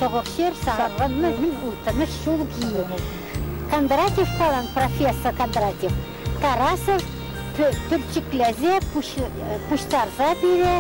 Соғықшер сағырғанны мен ұлтыныш шул киі. Кондратьев қалан, профессор Кондратьев. Тарасов пүрчікләзе, пұштарза бере,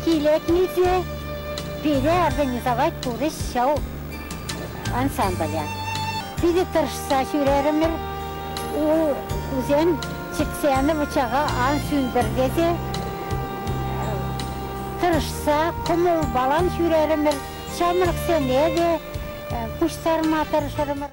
кейлекмезе, бере организовать турис шау ансамбля. Биде тұршса жүрерімір, өзен чіксені бұчаға ан сүндірдезе, тұршса құмыл балан жүрерімір, шамырық сенеде, пұштарма тұршырымыр.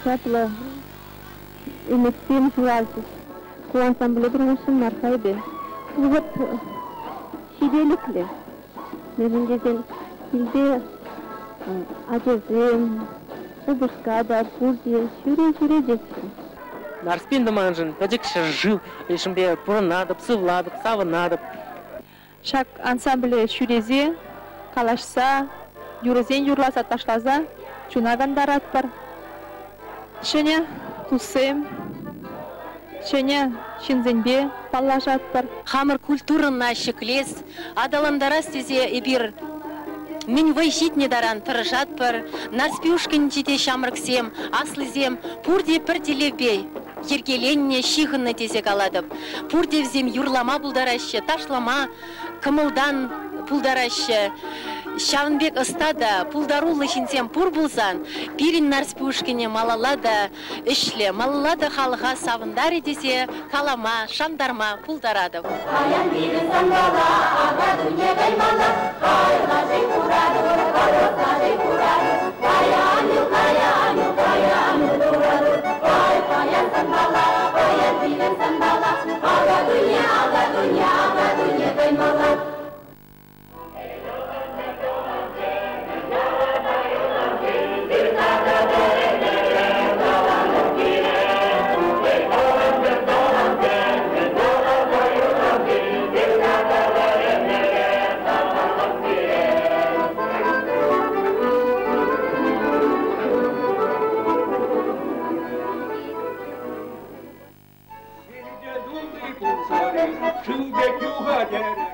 Светло и Максим Жуальцев. Ku ansamblı durmuşsun markaydı. Bu hep şidelikli. Nerenceden bildi acezim, Ubuşkada, Kurdiye, şüre jetsin. Нарспин даманжын, тәжік жыл, ешімбе бұрынадып, сывладып, савынадып. Шак ансамблі шүрезе, калашса, юрезен юрласа ташлаза, чунагандар атпар. Шене тусем, шене шинзенбе паллажат бар. Хамыр культурына шеклес, адаландара стезе ибир Мен вайшитне даран тырышат бар, наспюшкин жите шамрыксем, аслызем, пурде пір телебей. Ергеленне шихынны тезек аладып. Пурдевзем юрлама булдарашы, ташлама, кымылдан пулдарашы. Шавынбек ыстада, пулдарулы шинсем пур булсан, пирин нарспушкине малалада ішле, малалада халыға савындари десе, калама, шамдарма пулдарадып. Аян бирин сандала, ага дүние гаймала, қайла жей кураду, қаротла жей кураду, каяню дураду, қаян сандала, аян бирин сандала, ага дүние гаймала. Thank you.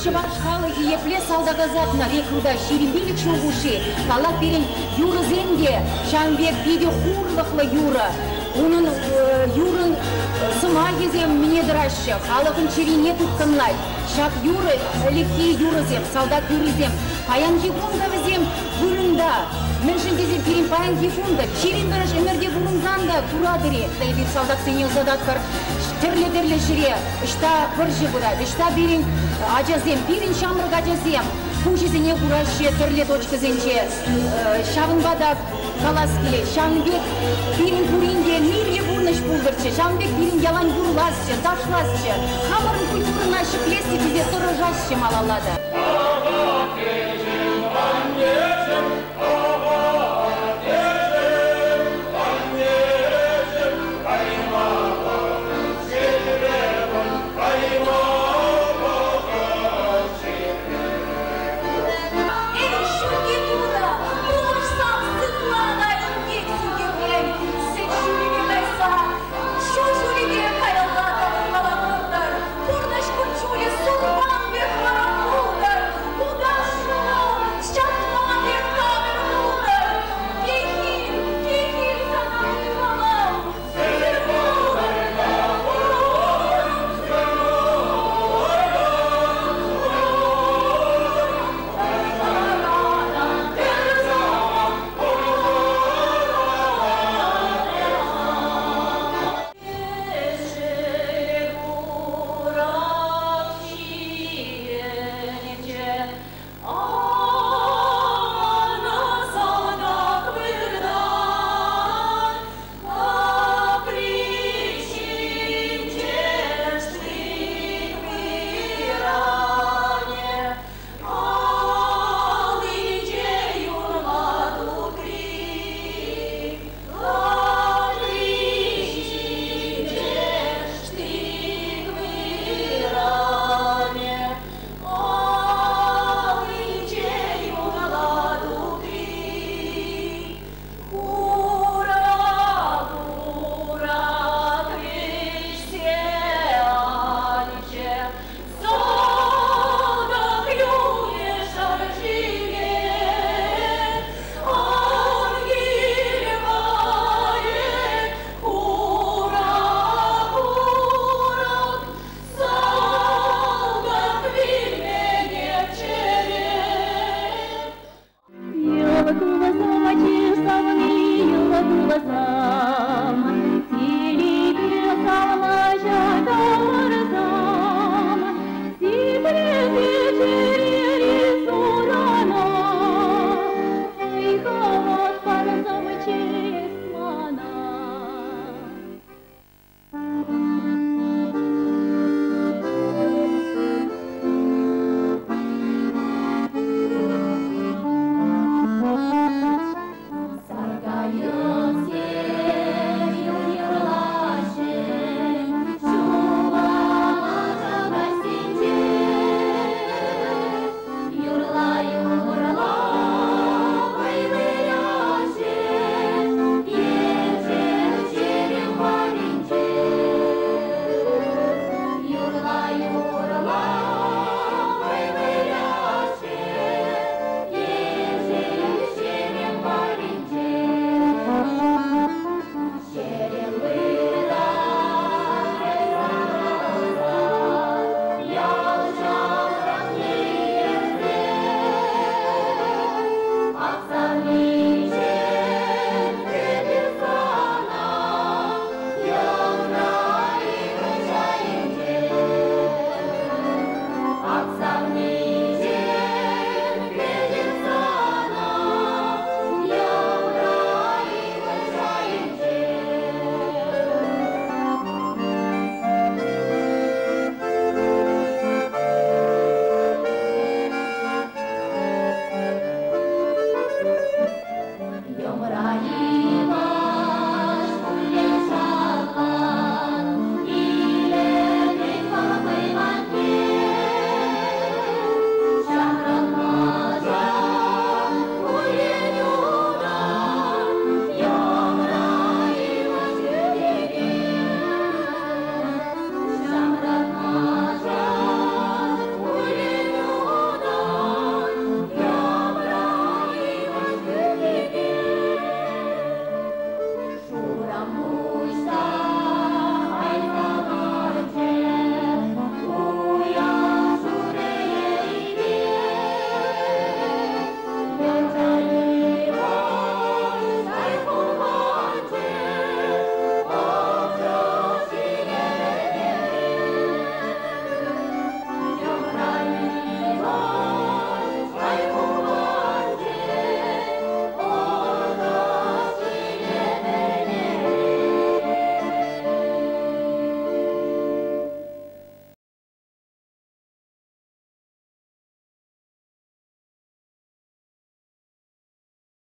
Куча башхалы епле салдагазатна рекруда ширимбилик шугуши. Талак берин юры земге, шамбек биде хурлыхлы юры. Onun yurun sıma gezem minediraşı, halkın çirine tutkınlay. Şak yuru, elekti yuruzem, saldat yuruzem. Payan jifunda vizem gülünda. Menşin gezem pirin payan jifunda. Çirin dırış emerde gülünzanda turadiri. Bir saldat seni uzadat kar. Terle şire. İşte pırjı bura. İşte birin acazem, birin şamrık acazem. Kuşizine kuraşı, terle doçka zençe. Şavınbada Kalaskili, Şambek birin kurinde mirye burnuş buldurçı, Şambek birin yalan yurlasçı, taşlasçı, Hamarın kulturuna şıklesi bize soracakçı malaladı. Yolun